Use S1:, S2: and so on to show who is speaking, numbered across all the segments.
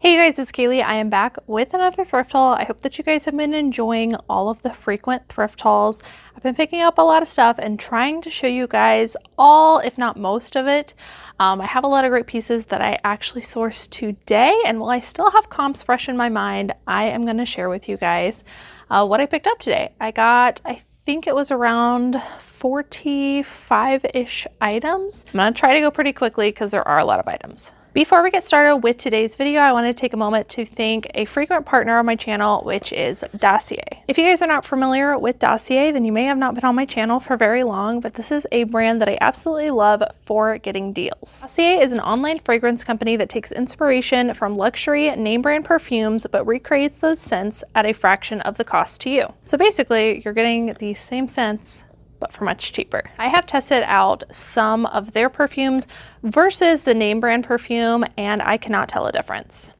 S1: Hey you guys, it's Kaylee. I am back with another thrift haul. I hope that you guys have been enjoying all of the frequent thrift hauls. I've been picking up a lot of stuff and trying to show you guys all, if not most of it. I have a lot of great pieces that I actually sourced today, and while I still have comps fresh in my mind, I am going to share with you guys what I picked up today. I think it was around 45-ish items. I'm going to try to go pretty quickly because there are a lot of items. Before we get started with today's video, I want to take a moment to thank a frequent partner on my channel, which is Dossier. If you guys are not familiar with Dossier, then you may have not been on my channel for very long, but this is a brand that I absolutely love for getting deals. Dossier is an online fragrance company that takes inspiration from luxury name brand perfumes, but recreates those scents at a fraction of the cost to you. So basically, you're getting the same scents but for much cheaper. I have tested out some of their perfumes versus the name brand perfume, and I cannot tell a difference.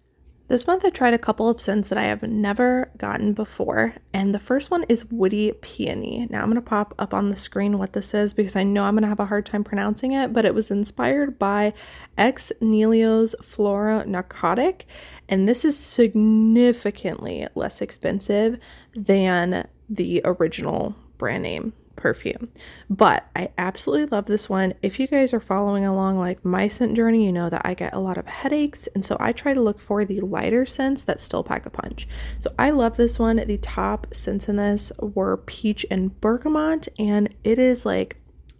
S1: This month I tried a couple of scents that I have never gotten before, and the first one is Woody Peony. Now I'm gonna pop up on the screen what this is because I know I'm gonna have a hard time pronouncing it, but it was inspired by Ex Nihilio's Flora Narcotic, and this is significantly less expensive than the original brand name perfume, but I absolutely love this one. If you guys are following along like my scent journey, you know that I get a lot of headaches, and so I try to look for the lighter scents that still pack a punch. So I love this one. The top scents in this were peach and bergamot, and it is like,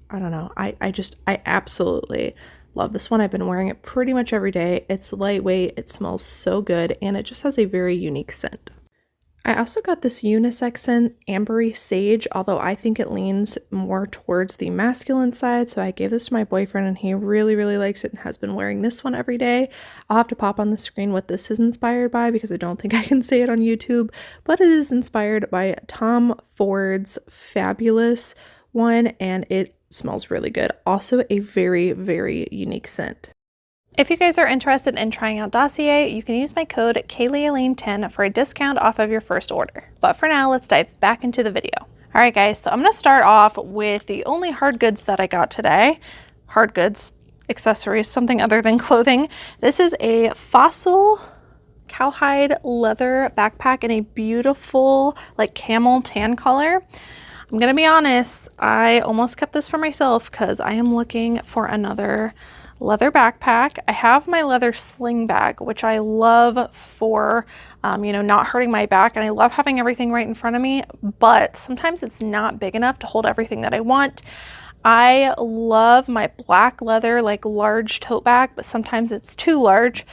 S1: I don't know, I absolutely love this one. I've been wearing it pretty much every day. It's lightweight, it smells so good, and it just has a very unique scent. I also got this unisex scent, AMBERY Sage, although I think it leans more towards the masculine side, so I gave this to my boyfriend and he really likes it and has been wearing this one every day. I'll have to pop on the screen what this is inspired by because I don't think I can say it on YouTube, but it is inspired by Tom Ford's Fabulous one, and it smells really good. Also a very unique scent. If you guys are interested in trying out Dossier, you can use my code KayleeElaine10 for a discount off of your first order. But for now, let's dive back into the video. All right, guys, so I'm going to start off with the only hard goods that I got today. Hard goods, accessories, something other than clothing. This is a Fossil cowhide leather backpack in a beautiful like camel tan color. I'm going to be honest, I almost kept this for myself because I am looking for another leather backpack. I have my leather sling bag, which I love for, you know, not hurting my back, and I love having everything right in front of me, but sometimes it's not big enough to hold everything that I want. I love my black leather, like large tote bag, but sometimes it's too large.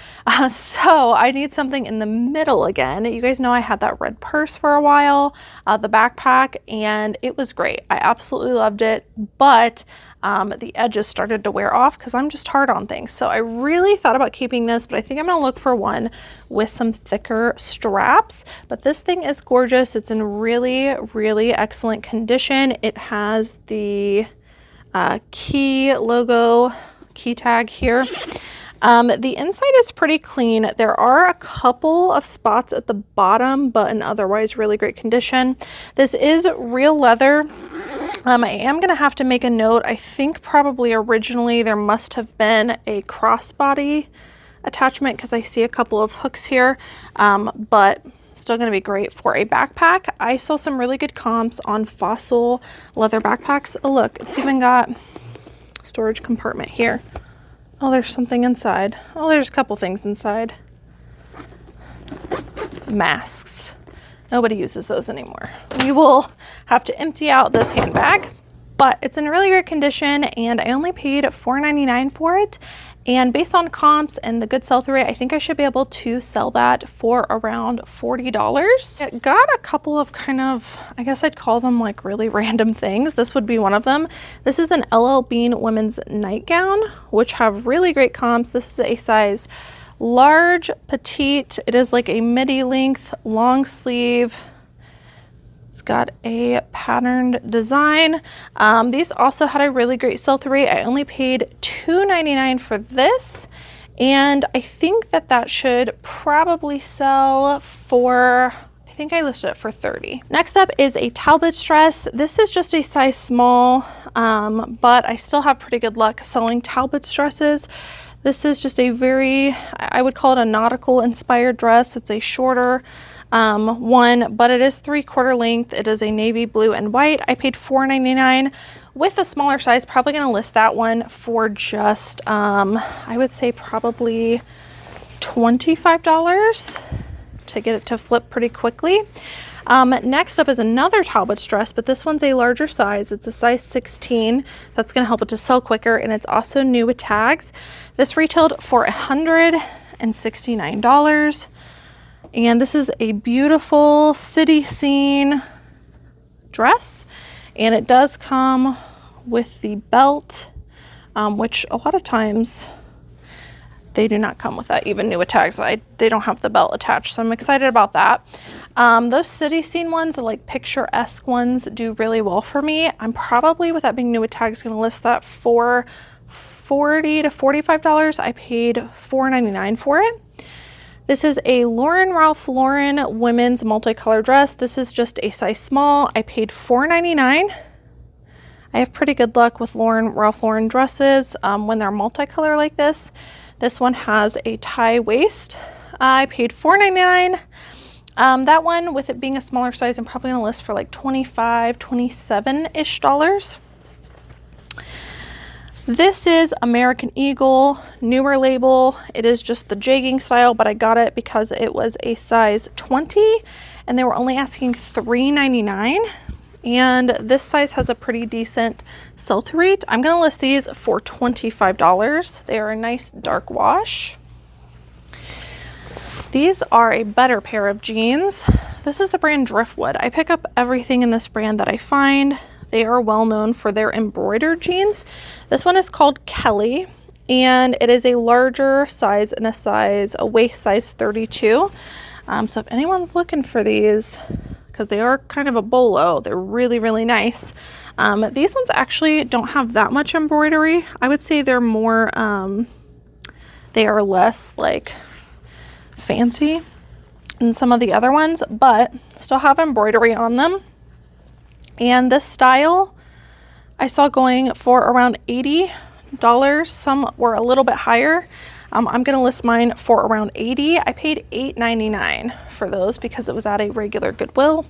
S1: So I need something in the middle again. You guys know I had that red purse for a while, the backpack, and it was great. I absolutely loved it, but the edges started to wear off because I'm just hard on things. So I really thought about keeping this, but I think I'm gonna look for one with some thicker straps. But this thing is gorgeous. It's in really excellent condition. It has the key logo, key tag here. The inside is pretty clean. There are a couple of spots at the bottom, but in otherwise really great condition. This is real leather. I am going to have to make a note. I think probably originally there must have been a crossbody attachment because I see a couple of hooks here, but still going to be great for a backpack. I saw some really good comps on Fossil leather backpacks. Oh look, it's even got storage compartment here. Oh, there's something inside. Oh, there's a couple things inside. Masks. Nobody uses those anymore. We will have to empty out this handbag, but it's in really great condition, and I only paid $4.99 for it. And based on comps and the good sell-through rate, I think I should be able to sell that for around $40. It got a couple of kind of, I guess I'd call them like really random things. This would be one of them. This is an LL Bean women's nightgown, which have really great comps. This is a size large, petite. It is like a midi length, long sleeve. It's got a patterned design. These also had a really great sell-through rate. I only paid $2.99 for this, and I think that should probably sell for, I think I listed it for $30. Next up is a Talbot's dress. This is just a size small, but I still have pretty good luck selling Talbot's dresses. This is just a very, I would call it a nautical inspired dress. It's a shorter one, but it is 3/4 length. It is a navy blue and white. I paid $4.99. With a smaller size, probably going to list that one for just, I would say probably $25 to get it to flip pretty quickly. Next up is another Talbot's dress, but this one's a larger size. It's a size 16. That's going to help it to sell quicker, and it's also new with tags. This retailed for $169, and this is a beautiful city scene dress, and it does come with the belt, which a lot of times they do not come with that, even new with tags. They don't have the belt attached, so I'm excited about that. Those city scene ones, the like picturesque ones, do really well for me. I'm probably, with that being new with tags, going to list that for $40 to $45. I paid $4.99 for it. This is a Ralph Lauren women's multicolor dress. This is just a size small. I paid $4.99. I have pretty good luck with Ralph Lauren dresses when they're multicolor like this. This one has a tie waist. I paid $4.99. That one, with it being a smaller size, I'm probably going to list for like $25, $27-ish dollars. This is American Eagle, newer label. It is just the jegging style, but I got it because it was a size 20 and they were only asking $3.99. And this size has a pretty decent sell-through rate. I'm going to list these for $25. They are a nice dark wash. These are a better pair of jeans. This is the brand Driftwood. I pick up everything in this brand that I find. They are well known for their embroidered jeans. This one is called Kelly, and it is a larger size and a waist size 32. So if anyone's looking for these, because they are kind of a bolo, they're really, really nice. These ones actually don't have that much embroidery. I would say they're more, they are less like fancy than some of the other ones, but still have embroidery on them. And this style I saw going for around $80. Some were a little bit higher. I'm going to list mine for around $80. I paid $8.99 for those because it was at a regular Goodwill.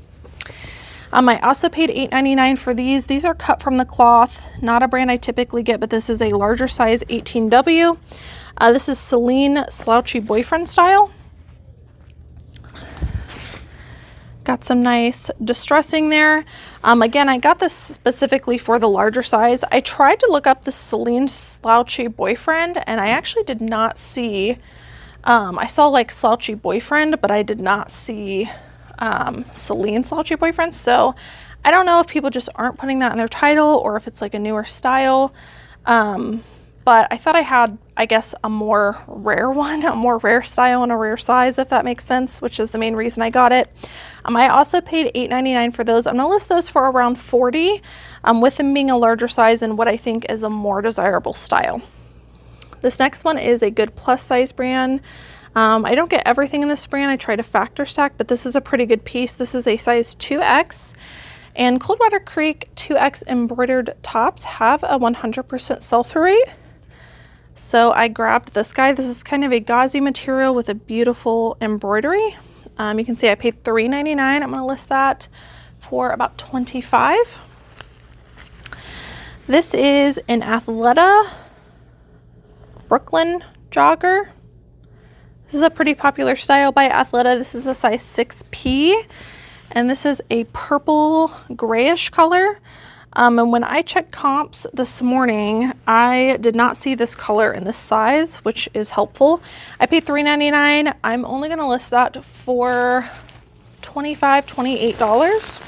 S1: I also paid $8.99 for these. These are cut from the cloth, not a brand I typically get, but this is a larger size 18W. This is Celine Slouchy Boyfriend style. Got some nice distressing there. Again, I got this specifically for the larger size. I tried to look up the Celine Slouchy Boyfriend, and I actually did not see, I saw like Slouchy Boyfriend, but I did not see Celine Slouchy Boyfriend. So I don't know if people just aren't putting that in their title or if it's like a newer style. But I thought I had, I guess, a more rare one, a more rare style and a rare size, if that makes sense, which is the main reason I got it. I also paid $8.99 for those. I'm going to list those for around $40, with them being a larger size and what I think is a more desirable style. This next one is a good plus size brand. I don't get everything in this brand. I try to factor stack, but this is a pretty good piece. This is a size 2X. And Coldwater Creek 2X embroidered tops have a 100% sell-through rate. So I grabbed this guy. This is kind of a gauzy material with a beautiful embroidery. You can see I paid $3.99. I'm going to list that for about $25. This is an Athleta Brooklyn jogger. This is a pretty popular style by Athleta. This is a size 6P, and this is a purple grayish color. And when I checked comps this morning, I did not see this color in this size, which is helpful. I paid $3.99. I'm only going to list that for $25, $28.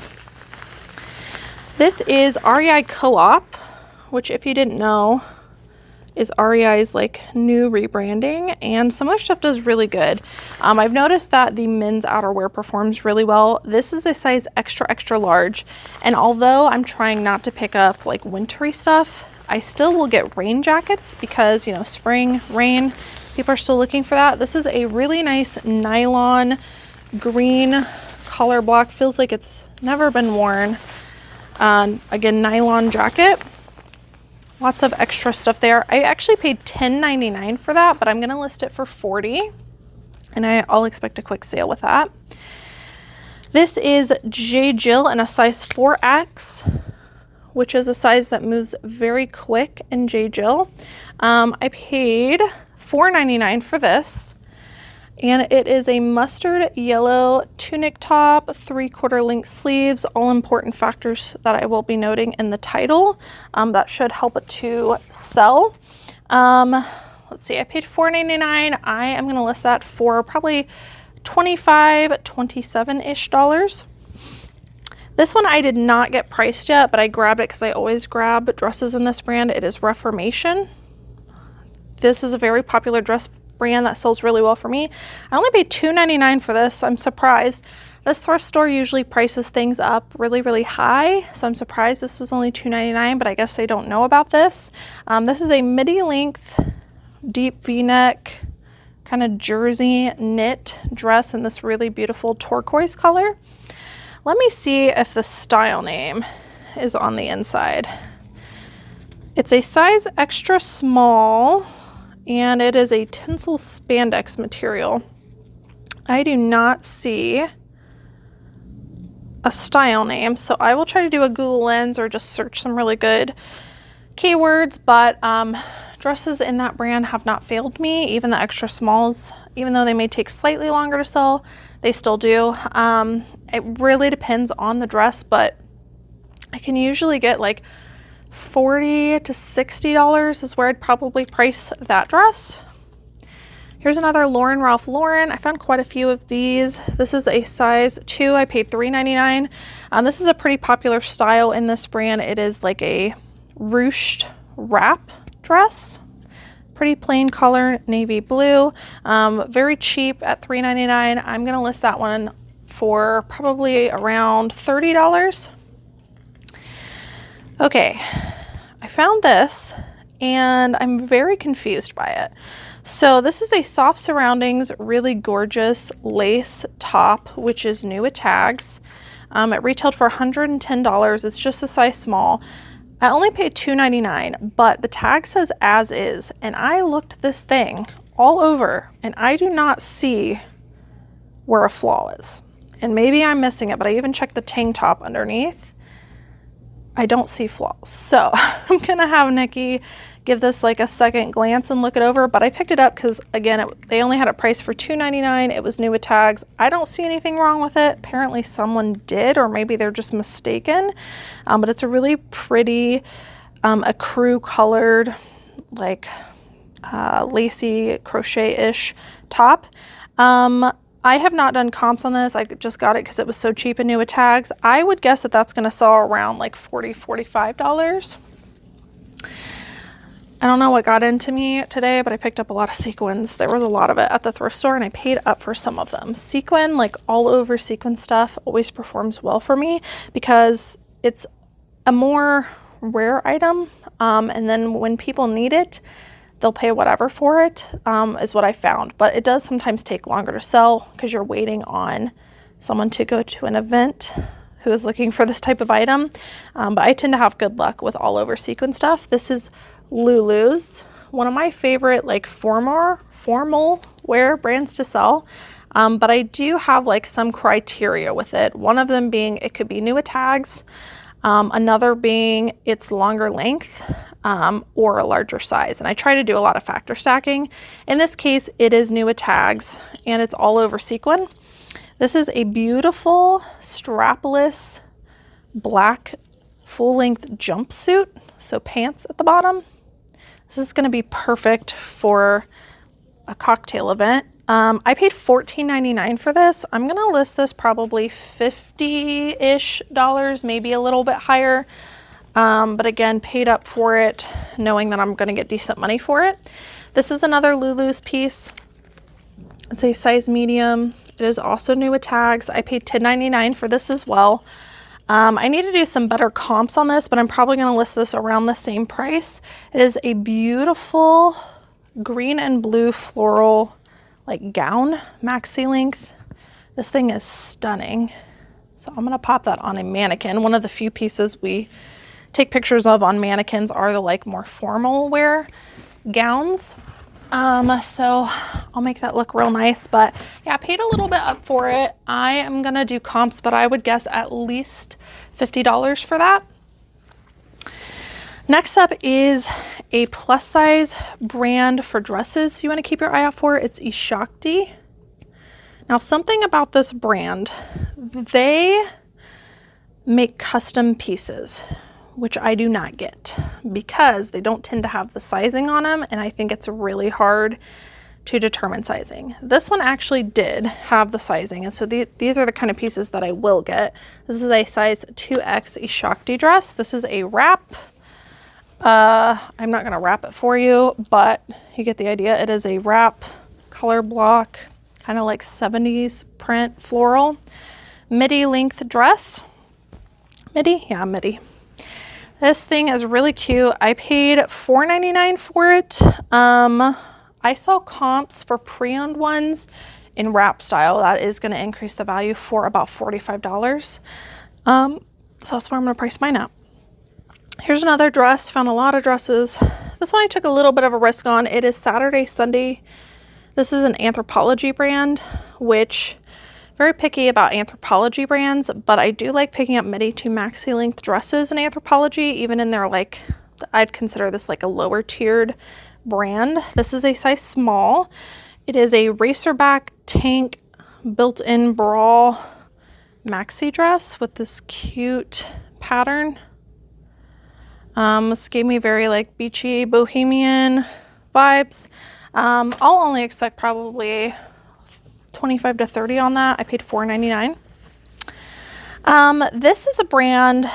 S1: This is REI Co-op, which, if you didn't know, is REI's like new rebranding, and some of their stuff does really good. I've noticed that the men's outerwear performs really well. This is a size extra, extra large, and although I'm trying not to pick up like wintry stuff, I still will get rain jackets because, you know, spring, rain, people are still looking for that. This is a really nice nylon green collar block. Feels like it's never been worn. Again, nylon jacket. Lots of extra stuff there. I actually paid $10.99 for that, but I'm gonna list it for $40, and I'll expect a quick sale with that. This is J. Jill in a size 4X, which is a size that moves very quick in J. Jill. I paid $4.99 for this, and it is a mustard yellow tunic top, 3/4 length sleeves, all important factors that I will be noting in the title. That should help it to sell. Let's see, I paid $4.99. I am gonna list that for probably $25, $27-ish dollars. This one I did not get priced yet, but I grabbed it because I always grab dresses in this brand. It is Reformation. This is a very popular dress brand that sells really well for me. I only paid $2.99 for this. I'm surprised. This thrift store usually prices things up really, really high, so I'm surprised this was only $2.99, but I guess they don't know about this. This is a midi length, deep V-neck, kind of jersey knit dress in this really beautiful turquoise color. Let me see if the style name is on the inside. It's a size extra small, and it is a tinsel spandex material. I do not see a style name, so I will try to do a Google Lens or just search some really good keywords, but dresses in that brand have not failed me. Even the extra smalls, even though they may take slightly longer to sell, they still do. It really depends on the dress, but I can usually get like $40 to $60 is where I'd probably price that dress. Here's another Ralph Lauren. I found quite a few of these. This is a size 2. I paid $3.99. This is a pretty popular style in this brand. It is like a ruched wrap dress. Pretty plain color, navy blue. Very cheap at $3.99. I'm gonna list that one for probably around $30. Okay, I found this and I'm very confused by it. So this is a soft surroundings, really gorgeous lace top, which is new at tags. It retailed for $110. It's just a size small. I only paid $2.99, but the tag says as is, and I looked this thing all over and I do not see where a flaw is. And maybe I'm missing it, but I even checked the tank top underneath. I don't see flaws. So I'm gonna have Nikki give this like a second glance and look it over, but I picked it up because again, they only had it priced for $2.99. It was new with tags. I don't see anything wrong with it. Apparently someone did, or maybe they're just mistaken. But it's a really pretty, ecru colored, like lacy crochet-ish top. I have not done comps on this. I just got it because it was so cheap and new with tags. I would guess that that's going to sell around like $40, $45. I don't know what got into me today, but I picked up a lot of sequins. There was a lot of it at the thrift store and I paid up for some of them. Sequin, like all over sequin stuff, always performs well for me because it's a more rare item. And then when people need it, they'll pay whatever for it, is what I found. But it does sometimes take longer to sell because you're waiting on someone to go to an event who is looking for this type of item. But I tend to have good luck with all over sequin stuff. This is Lulu's, one of my favorite like formal wear brands to sell. But I do have like some criteria with it. One of them being it could be new with tags. Another being it's longer length or a larger size. And I try to do a lot of factor stacking. In this case, it is new with tags and it's all over sequin. This is a beautiful strapless black full-length jumpsuit. So pants at the bottom. This is going to be perfect for a cocktail event. I paid $14.99 for this. I'm going to list this probably $50-ish, maybe a little bit higher. But again, paid up for it, knowing that I'm going to get decent money for it. This is another Lulu's piece. It's a size medium. It is also new with tags. I paid $10.99 for this as well. I need to do some better comps on this, but I'm probably going to list this around the same price. It is a beautiful green and blue floral like gown, maxi length. This thing is stunning. So I'm going to pop that on a mannequin, one of the few pieces we take pictures of on mannequins are the like more formal wear gowns. So I'll make that look real nice, but yeah, I paid a little bit up for it. I am gonna do comps, but I would guess at least $50 for that. Next up is a plus size brand for dresses you want to keep your eye out for. It's Ishakti. Now, something about this brand, they make custom pieces, which I do not get because they don't tend to have the sizing on them, and I think it's really hard to determine sizing. This one actually did have the sizing, and so these are the kind of pieces that I will get. This is a size 2X Ishakti dress. This is a wrap. I'm not gonna wrap it for you, but you get the idea. It is a wrap color block, kind of like 70s print floral midi length dress. Midi? Yeah, midi. This thing is really cute. I paid $4.99 for it. I saw comps for pre-owned ones in wrap style. That is going to increase the value for about $45. So that's where I'm going to price mine out. Here's another dress. Found a lot of dresses. This one I took a little bit of a risk on. It is Saturday, Sunday. This is an Anthropologie brand, which very picky about Anthropologie brands, but I do like picking up midi to maxi length dresses in Anthropologie, even in their like, I'd consider this like a lower tiered brand. This is a size small. It is a racerback tank built-in bra maxi dress with this cute pattern. This gave me very like beachy bohemian vibes. I'll only expect probably 25 to 30 on that. I paid $4.99. This is a brand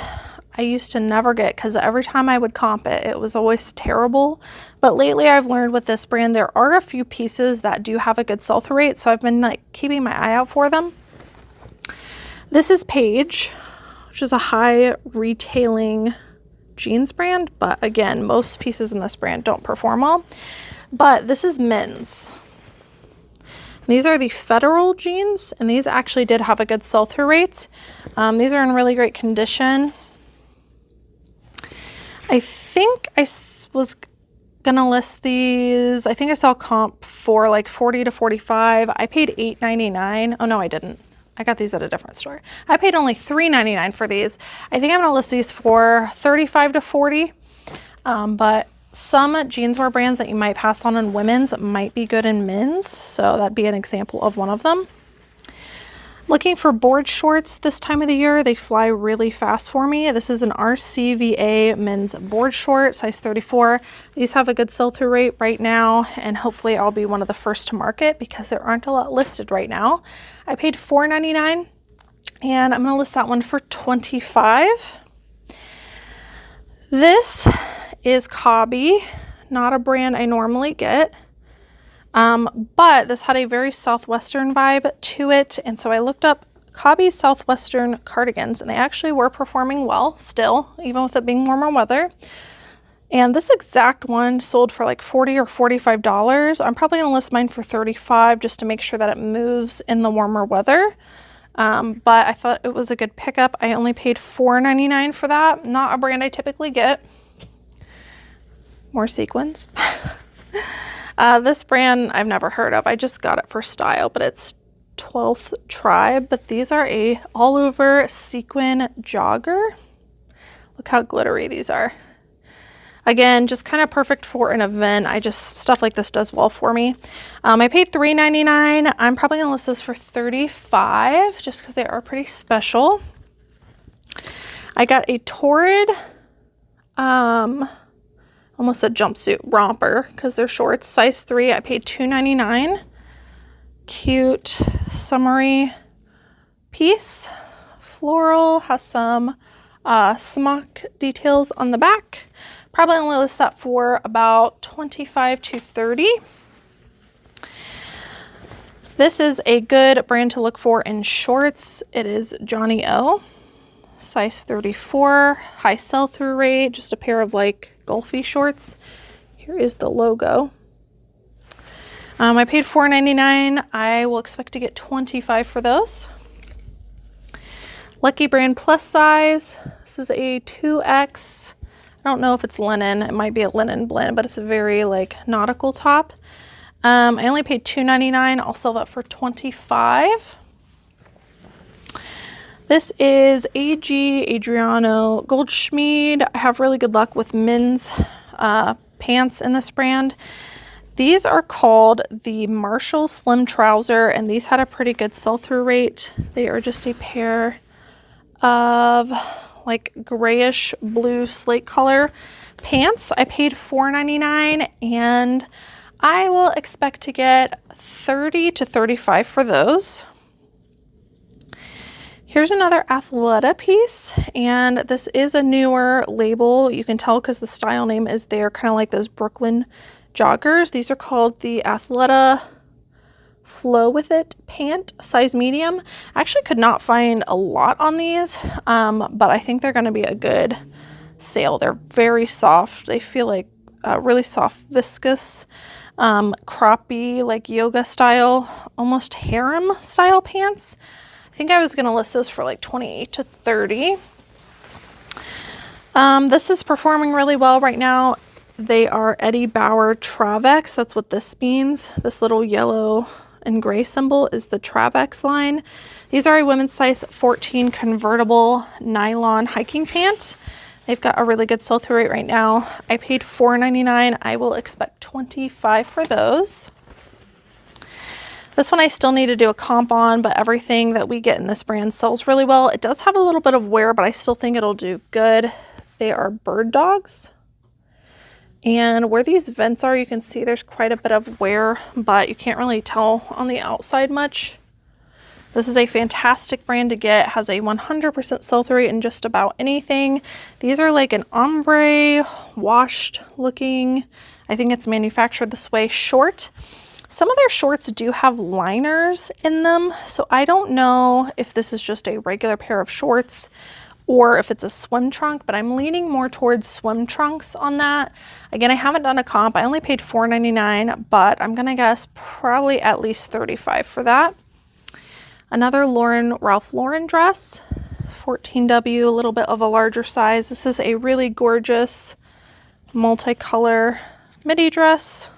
S1: I used to never get because every time I would comp it, it was always terrible. But lately I've learned with this brand, there are a few pieces that do have a good sell-through rate. So I've been like keeping my eye out for them. This is Paige, which is a high retailing jeans brand. But again, most pieces in this brand don't perform well. But this is men's. These are the Federal jeans, and these actually did have a good sell-through rate. These are in really great condition. I think I was gonna list these. I think I saw comp for like 40 to 45. I paid $8.99. Oh no, I didn't. I got these at a different store. I paid only $3.99 for these. I think I'm gonna list these for 35 to 40. But some jeanswear brands that you might pass on in women's might be good in men's. So that'd be an example of one of them. Looking for board shorts this time of the year. They fly really fast for me. This is an RCVA men's board short, size 34. These have a good sell-through rate right now, and hopefully I'll be one of the first to market because there aren't a lot listed right now. I paid $4.99, and I'm gonna list that one for $25. This is Cobby, not a brand I normally get. But this had a very Southwestern vibe to it, and so I looked up Cobby's Southwestern cardigans, and they actually were performing well still, even with it being warmer weather. And this exact one sold for like $40 or $45. I'm probably gonna list mine for $35 just to make sure that it moves in the warmer weather. But I thought it was a good pickup. I only paid $4.99 for that. Not a brand I typically get. More sequins. This brand I've never heard of. I just got it for style, but it's 12th Tribe. But these are a all over sequin jogger. Look how glittery these are. Again, just kind of perfect for an event. Stuff like this does well for me. I paid $3.99. I'm probably gonna list this for $35 just because they are pretty special. I got a Torrid, almost a jumpsuit romper because they're shorts, size 3. I paid $2.99. Cute summery piece. Floral, has some smock details on the back. Probably only list that for about $25 to $30. This is a good brand to look for in shorts. It is Johnny O, size 34, high sell-through rate, just a pair of like golfy shorts. Here is the logo. I paid $4.99. I will expect to get $25 for those. Lucky Brand plus size. This is a 2X. I don't know if it's linen. It might be a linen blend, but it's a very like nautical top. I only paid $2.99. I'll sell that for $25. This is Adriano Goldschmied. I have really good luck with men's pants in this brand. These are called the Marshall Slim Trouser, and these had a pretty good sell-through rate. They are just a pair of like grayish blue slate color pants. I paid $4.99, and I will expect to get $30 to $35 for those. Here's another Athleta piece, and this is a newer label. You can tell because the style name is there, kind of like those Brooklyn joggers. These are called the Athleta Flow With It pant, size medium. I actually could not find a lot on these, but I think they're going to be a good sale. They're very soft. They feel like really soft, viscous, croppy, like yoga style, almost harem style pants. I think I was going to list those for like $28 to $30. This is performing really well right now. They are Eddie Bauer Travex. That's what this means. This little yellow and gray symbol is the Travex line. These are a women's size 14 convertible nylon hiking pant. They've got a really good sell-through rate right now. I paid $4.99. I will expect $25 for those. This one I still need to do a comp on, but everything that we get in this brand sells really well. It does have a little bit of wear, but I still think it'll do good. They are bird dogs. And where these vents are, you can see there's quite a bit of wear, but you can't really tell on the outside much. This is a fantastic brand to get. It has a 100% sell-through rate in just about anything. These are like an ombre, washed looking. I think it's manufactured this way, short. Some of their shorts do have liners in them, so I don't know if this is just a regular pair of shorts or if it's a swim trunk, but I'm leaning more towards swim trunks on that. Again, I haven't done a comp. I only paid $4.99, but I'm gonna guess probably at least $35 for that. Another Ralph Lauren dress, 14W, a little bit of a larger size. This is a really gorgeous multicolor midi dress.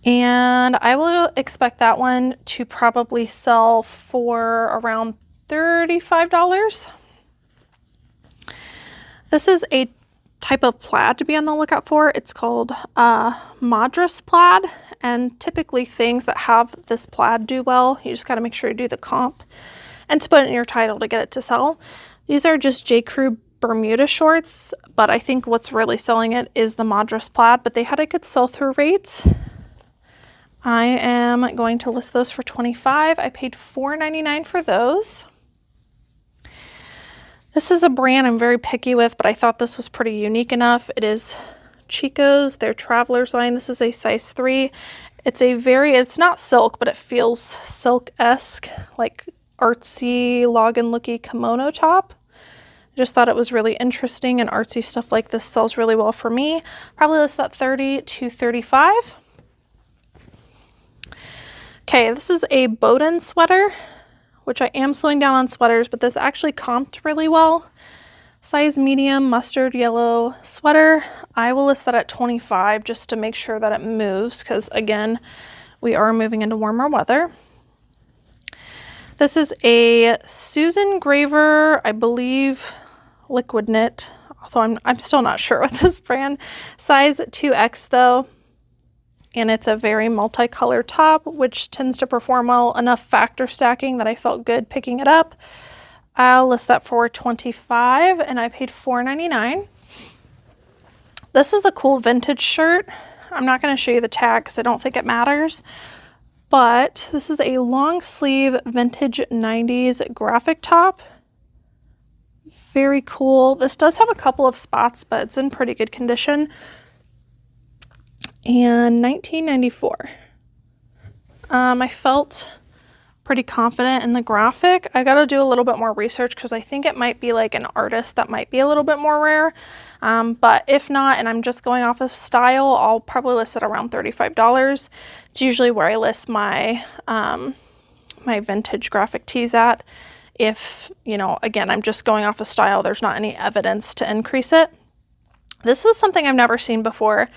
S1: And I will expect that one to probably sell for around $35. This is a type of plaid to be on the lookout for. It's called Madras plaid, and typically things that have this plaid do well. You just got to make sure you do the comp and to put it in your title to get it to sell. These are just J. Crew Bermuda shorts, but I think what's really selling it is the Madras plaid, but they had a good sell-through rate. I am going to list those for $25. I paid $4.99 for those. This is a brand I'm very picky with, but I thought this was pretty unique enough. It is Chico's, their Traveler's line. This is a size 3. It's not silk, but it feels silk-esque, like artsy, login-looky kimono top. I just thought it was really interesting, and artsy stuff like this sells really well for me. Probably list that $30 to $35. Okay, this is a Bowden sweater, which I am slowing down on sweaters, but this actually comped really well. Size medium, mustard yellow sweater. I will list that at $25 just to make sure that it moves, because again, we are moving into warmer weather. This is a Susan Graver, I believe, liquid knit, although I'm still not sure with this brand. Size 2X though. And it's a very multicolored top, which tends to perform well, enough factor stacking that I felt good picking it up. I'll list that for $25, and I paid $4.99. This was a cool vintage shirt. I'm not going to show you the tag because I don't think it matters, but this is a long sleeve vintage 90s graphic top. Very cool. This does have a couple of spots, but it's in pretty good condition. And $19.94. I felt pretty confident in the graphic. I got to do a little bit more research because I think it might be like an artist that might be a little bit more rare. But if not, and I'm just going off of style, I'll probably list it around $35. It's usually where I list my my vintage graphic tees at. if, you know, again, I'm just going off of style, there's not any evidence to increase it. This was something I've never seen before,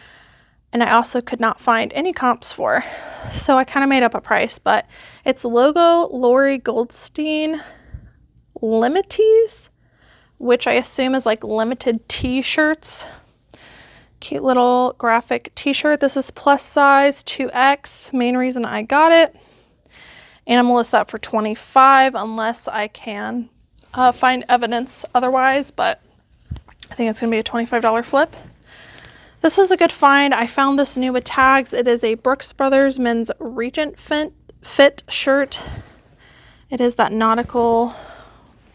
S1: and I also could not find any comps for. So I kind of made up a price, but it's logo Lori Goldstein Limities, which I assume is like limited t-shirts. Cute little graphic t-shirt. This is plus size 2X. Main reason I got it. And I'm gonna list that for $25 unless I can find evidence otherwise, but I think it's gonna be a $25 flip. This was a good find. I found this new with tags. It is a Brooks Brothers men's Regent fit shirt. It is that nautical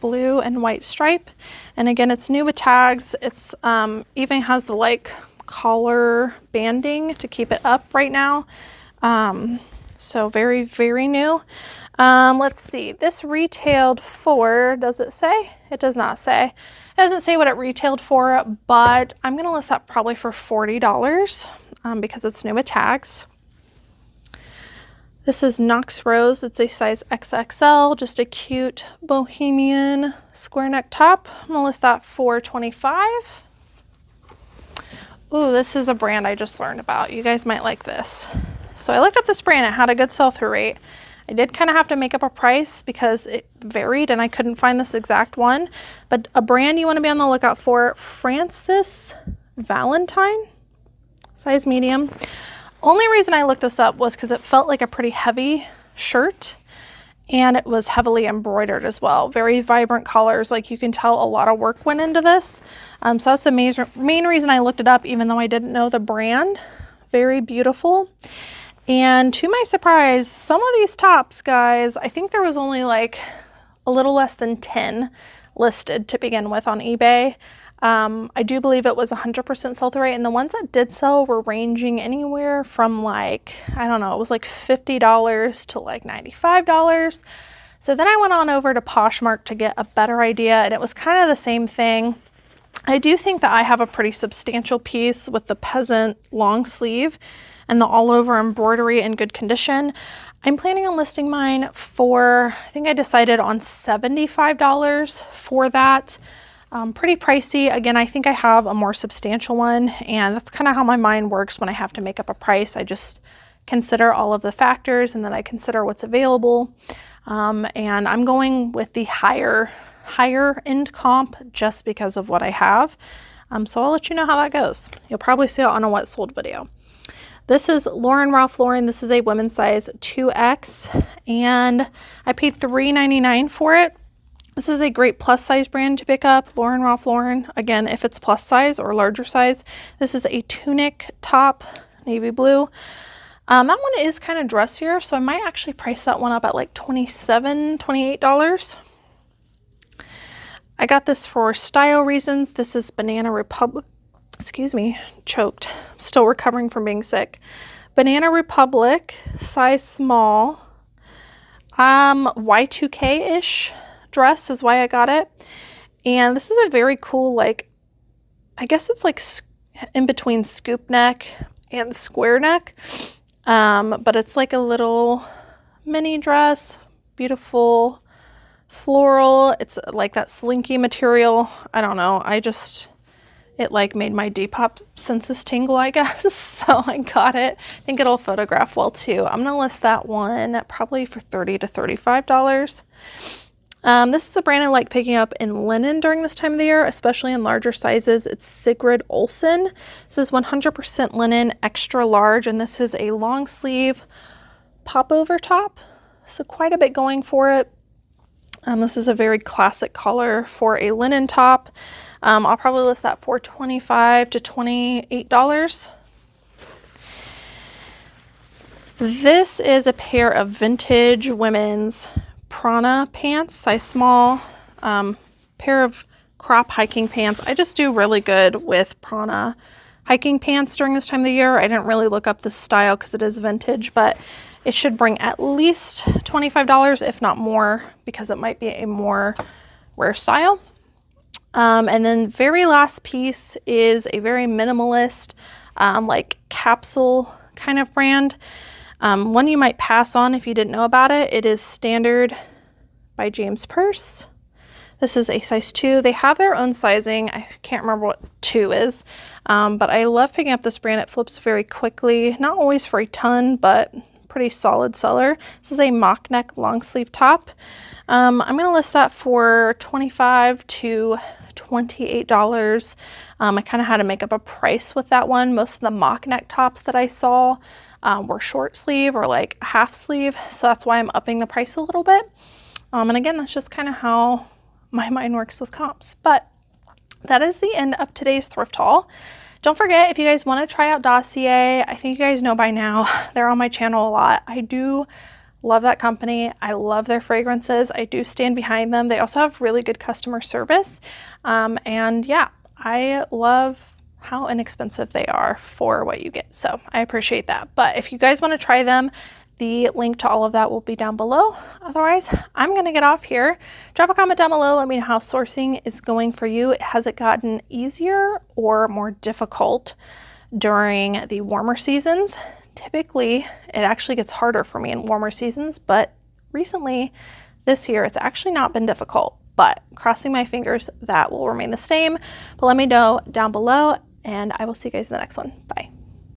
S1: blue and white stripe. And again, it's new with tags. It's even has the like collar banding to keep it up right now. So very, very new. Let's see, this retailed for, does it say? It does not say. It doesn't say what it retailed for, but I'm gonna list that probably for $40 because it's new with tags. This is Knox Rose. It's a size XXL, just a cute bohemian square neck top. I'm gonna list that for $25. Ooh, this is a brand I just learned about. You guys might like this. So I looked up this brand. It had a good sell-through rate. I did kind of have to make up a price because it varied and I couldn't find this exact one. But a brand you want to be on the lookout for, Francis Valentine, size medium. Only reason I looked this up was because it felt like a pretty heavy shirt and it was heavily embroidered as well. Very vibrant colors. Like you can tell a lot of work went into this. So that's the main reason I looked it up, even though I didn't know the brand. Very beautiful. And to my surprise, some of these tops, guys, I think there was only like a little less than 10 listed to begin with on eBay. I do believe it was 100% sell-through rate, and the ones that did sell were ranging anywhere from like, I don't know, it was like $50 to like $95. So then I went on over to Poshmark to get a better idea, and it was kind of the same thing. I do think that I have a pretty substantial piece with the peasant long sleeve and the all over embroidery in good condition. I'm planning on listing mine for, I think I decided on $75 for that. Pretty pricey. Again, I think I have a more substantial one, and that's kind of how my mind works when I have to make up a price. I just consider all of the factors and then I consider what's available. And I'm going with the higher end comp just because of what I have. So I'll let you know how that goes. You'll probably see it on a what sold video. This is Ralph Lauren. This is a women's size 2X, and I paid $3.99 for it. This is a great plus size brand to pick up, Ralph Lauren. Again, if it's plus size or larger size. This is a tunic top, navy blue. That one is kind of dressier, so I might actually price that one up at like $27, $28. I got this for style reasons. This is Banana Republic. Excuse me, choked. Still recovering from being sick. Banana Republic, size small. Y2K-ish dress is why I got it. And this is a very cool, like, I guess it's like in between scoop neck and square neck. But it's like a little mini dress, beautiful floral. It's like that slinky material. I don't know. It like made my Depop senses tingle, I guess. So I got it. I think it'll photograph well too. I'm gonna list that one probably for $30 to $35. This is a brand I like picking up in linen during this time of the year, especially in larger sizes. It's Sigrid Olsen. This is 100% linen, extra large, and this is a long sleeve popover top. So quite a bit going for it. This is a very classic color for a linen top. I'll probably list that for $25 to $28. This is a pair of vintage women's Prana pants, size small, pair of crop hiking pants. I just do really good with Prana hiking pants during this time of the year. I didn't really look up this style because it is vintage, but it should bring at least $25, if not more, because it might be a more rare style. And then very last piece is a very minimalist, like capsule kind of brand. One you might pass on if you didn't know about it. It is Standard by James purse. This is a size 2. They have their own sizing. I can't remember what 2 is, but I love picking up this brand. It flips very quickly. Not always for a ton, but pretty solid seller. This is a mock neck long sleeve top. I'm going to list that for $25 to $28. I kind of had to make up a price with that one. Most of the mock neck tops that I saw were short sleeve or like half sleeve, so that's why I'm upping the price a little bit. And again, that's just kind of how my mind works with comps. But that is the end of today's thrift haul. Don't forget, if you guys want to try out Dossier, I think you guys know by now, they're on my channel a lot. I do love that company. I love their fragrances. I do stand behind them. They also have really good customer service. And yeah, I love how inexpensive they are for what you get. So I appreciate that. But if you guys want to try them, the link to all of that will be down below. Otherwise, I'm going to get off here. Drop a comment down below. Let me know how sourcing is going for you. Has it gotten easier or more difficult during the warmer seasons? Typically, it actually gets harder for me in warmer seasons, but recently, this year, it's actually not been difficult. But crossing my fingers, that will remain the same. But let me know down below, and I will see you guys in the next one. Bye.